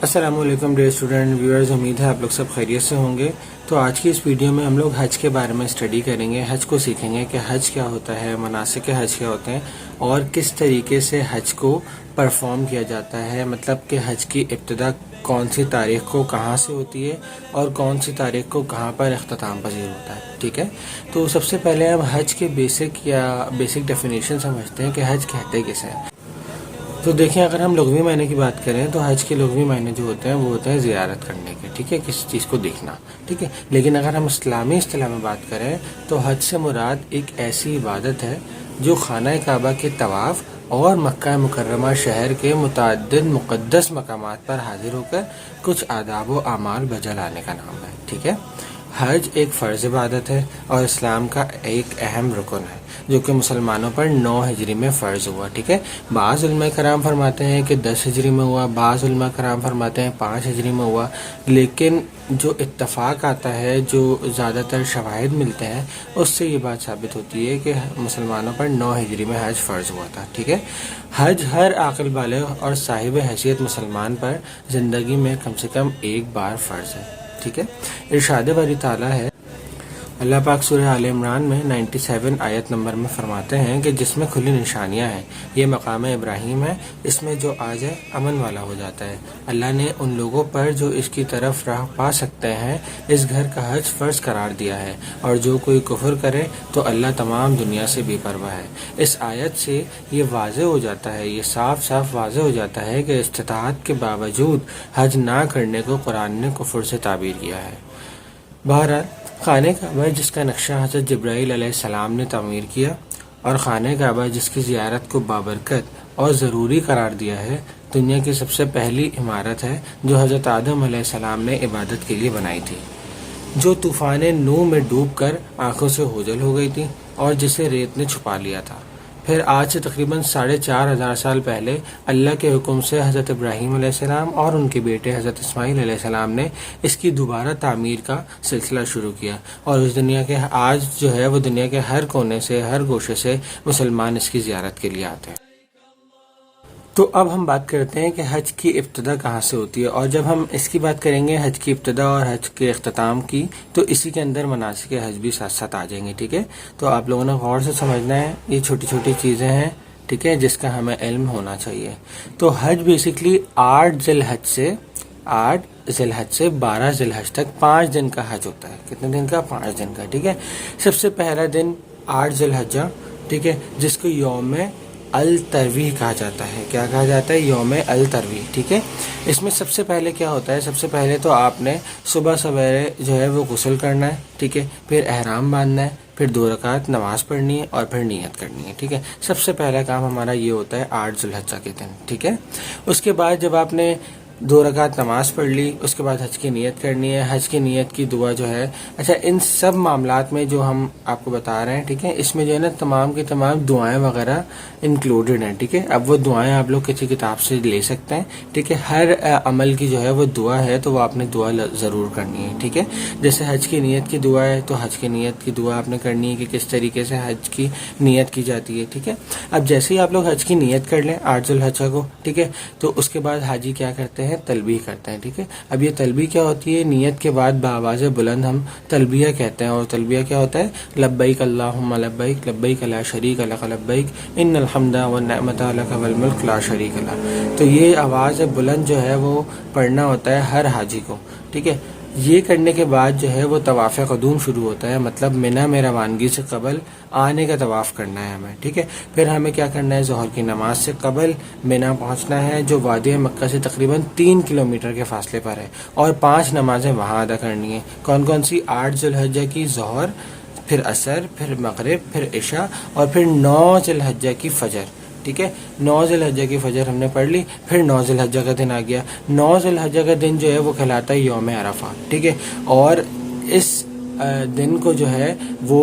السلام علیکم dear student viewers, امید ہے آپ لوگ سب خیریت سے ہوں گے۔ تو آج کی اس ویڈیو میں ہم لوگ حج کے بارے میں اسٹڈی کریں گے، حج کو سیکھیں گے کہ حج کیا ہوتا ہے، مناسک حج کیا ہوتے ہیں اور کس طریقے سے حج کو پرفارم کیا جاتا ہے، مطلب کہ حج کی ابتدا کون سی تاریخ کو کہاں سے ہوتی ہے اور کون سی تاریخ کو کہاں پر اختتام پذیر ہوتا ہے، ٹھیک ہے۔ تو سب سے پہلے ہم حج کے بیسک ڈیفینیشن سمجھتے ہیں کہ حج کہتے کسے ہیں۔ تو دیکھیں، اگر ہم لغوی معنی کی بات کریں تو حج کے لغوی معنی جو ہوتے ہیں وہ ہوتے ہیں زیارت کرنے کے، ٹھیک ہے، کسی چیز کو دیکھنا، ٹھیک ہے۔ لیکن اگر ہم اسلامی اصطلاح میں بات کریں تو حج سے مراد ایک ایسی عبادت ہے جو خانہ کعبہ کے طواف اور مکہ مکرمہ شہر کے متعدد مقدس مقامات پر حاضر ہو کر کچھ آداب و اعمال بجا لانے کا نام ہے، ٹھیک ہے۔ حج ایک فرض عبادت ہے اور اسلام کا ایک اہم رکن ہے جو کہ مسلمانوں پر 9 ہجری میں فرض ہوا، ٹھیک ہے۔ بعض علماء کرام فرماتے ہیں کہ 10 ہجری میں ہوا، بعض علماء کرام فرماتے ہیں 5 ہجری میں ہوا، لیکن جو اتفاق آتا ہے، جو زیادہ تر شواہد ملتے ہیں، اس سے یہ بات ثابت ہوتی ہے کہ مسلمانوں پر 9 ہجری میں حج فرض ہوا تھا، ٹھیک ہے۔ حج ہر عاقل بالغ اور صاحب حیثیت مسلمان پر زندگی میں کم سے کم ایک بار فرض ہے، ٹھیک ہے۔ ارشاد باری تعالیٰ ہے، اللہ پاک سورہ آل عمران میں 97 آیت نمبر میں فرماتے ہیں کہ جس میں کھلی نشانیاں ہیں، یہ مقام ابراہیم ہے، اس میں جو آ جائے امن والا ہو جاتا ہے۔ اللہ نے ان لوگوں پر جو اس کی طرف راہ پا سکتے ہیں اس گھر کا حج فرض قرار دیا ہے، اور جو کوئی کفر کرے تو اللہ تمام دنیا سے بے پرواہ ہے۔ اس آیت سے یہ واضح ہو جاتا ہے، یہ صاف صاف واضح ہو جاتا ہے کہ استطاعت کے باوجود حج نہ کرنے کو قرآن نے کفر سے تعبیر کیا ہے۔ بہرحال خانہ کعبہ جس کا نقشہ حضرت جبرائیل علیہ السلام نے تعمیر کیا اور خانہ کعبہ جس کی زیارت کو بابرکت اور ضروری قرار دیا ہے، دنیا کی سب سے پہلی عمارت ہے جو حضرت آدم علیہ السلام نے عبادت کے لیے بنائی تھی، جو طوفان نوح میں ڈوب کر آنکھوں سے اوجھل ہو گئی تھی اور جسے ریت نے چھپا لیا تھا۔ پھر آج سے تقریباً 4500 سال پہلے اللہ کے حکم سے حضرت ابراہیم علیہ السلام اور ان کے بیٹے حضرت اسماعیل علیہ السلام نے اس کی دوبارہ تعمیر کا سلسلہ شروع کیا، اور اس دنیا کے آج جو ہے وہ دنیا کے ہر کونے سے، ہر گوشے سے مسلمان اس کی زیارت کے لیے آتے ہیں۔ تو اب ہم بات کرتے ہیں کہ حج کی ابتدا کہاں سے ہوتی ہے، اور جب ہم اس کی بات کریں گے حج کی ابتدا اور حج کے اختتام کی، تو اسی کے اندر مناسک حج بھی ساتھ ساتھ آ جائیں گے، ٹھیک ہے۔ تو آپ لوگوں نے غور سے سمجھنا ہے، یہ چھوٹی چھوٹی چیزیں ہیں، ٹھیک ہے، جس کا ہمیں علم ہونا چاہیے۔ تو حج بیسکلی 8 ذی الحج سے 12 ذی الحج تک 5 دن کا حج ہوتا ہے۔ کتنے دن کا؟ 5 دن کا، ٹھیک ہے۔ سب سے پہلا دن 8 ذی الحجہ، ٹھیک ہے، جس کو یوم الترویہ کہا جاتا ہے۔ کیا کہا جاتا ہے؟ یوم الترویہ، ٹھیک ہے۔ اس میں سب سے پہلے کیا ہوتا ہے؟ سب سے پہلے تو آپ نے صبح سویرے جو ہے وہ غسل کرنا ہے، ٹھیک ہے، پھر احرام باندھنا ہے، پھر 2 رکعت نماز پڑھنی ہے اور پھر نیت کرنی ہے، ٹھیک ہے۔ سب سے پہلا کام ہمارا یہ ہوتا ہے 8 ذی الحجہ کے دن، ٹھیک ہے۔ اس کے بعد جب آپ نے 2 رکعت نماز پڑھ لی، اس کے بعد حج کی نیت کرنی ہے۔ حج کی نیت کی دعا جو ہے، اچھا، ان سب معاملات میں جو ہم آپ کو بتا رہے ہیں، ٹھیک ہے، اس میں جو ہے نا تمام کی تمام دعائیں وغیرہ انکلوڈڈ ہیں، ٹھیک ہے۔ اب وہ دعائیں آپ لوگ کسی کتاب سے لے سکتے ہیں، ٹھیک ہے۔ ہر عمل کی جو ہے وہ دعا ہے تو وہ آپ نے دعا ضرور کرنی ہے، ٹھیک ہے۔ جیسے حج کی نیت کی دعا ہے تو حج کی نیت کی دعا آپ نے کرنی ہے کہ کس طریقے سے حج کی نیت کی جاتی ہے، ٹھیک ہے۔ اب جیسے ہی آپ لوگ حج کی نیت کر لیں 8 ذی الحجہ کو، ٹھیک ہے، تو اس کے بعد حاجی کیا کرتے ہیں؟ تلبیہ کرتے ہیں، ٹھیک ہے۔ اب یہ تلبیہ کیا ہوتی ہے؟ نیت کے بعد بآواز بلند ہم تلبیہ کہتے ہیں، اور تلبیہ کیا ہوتا ہے؟ لبیک اللہم لبیک لبیک لا شریک لک لبیک ان الحمد والنعمت لک والملک لا شریک لک۔ تو یہ آواز بلند جو ہے وہ پڑھنا ہوتا ہے ہر حاجی کو، ٹھیک ہے۔ یہ کرنے کے بعد جو ہے وہ طواف قدوم شروع ہوتا ہے، مطلب منی میں روانگی سے قبل آنے کا طواف کرنا ہے ہمیں، ٹھیک ہے۔ پھر ہمیں کیا کرنا ہے؟ ظہر کی نماز سے قبل منی پہنچنا ہے، جو وادی مکہ سے تقریباً 3 کلومیٹر کے فاصلے پر ہے، اور 5 نمازیں وہاں ادا کرنی ہیں۔ کون کون سی؟ 8 ذی الحجہ کی ظہر، پھر عصر، پھر مغرب، پھر عشاء، اور پھر 9 ذی الحجہ کی فجر، ٹھیک ہے۔ 9 ذی الحجہ کی فجر ہم نے پڑھ لی، پھر 9 ذی الحجہ کا دن آ گیا۔ 9 ذی الحجہ کا دن جو ہے وہ کہلاتا ہے یوم عرفہ، ٹھیک ہے۔ اور اس دن کو جو ہے وہ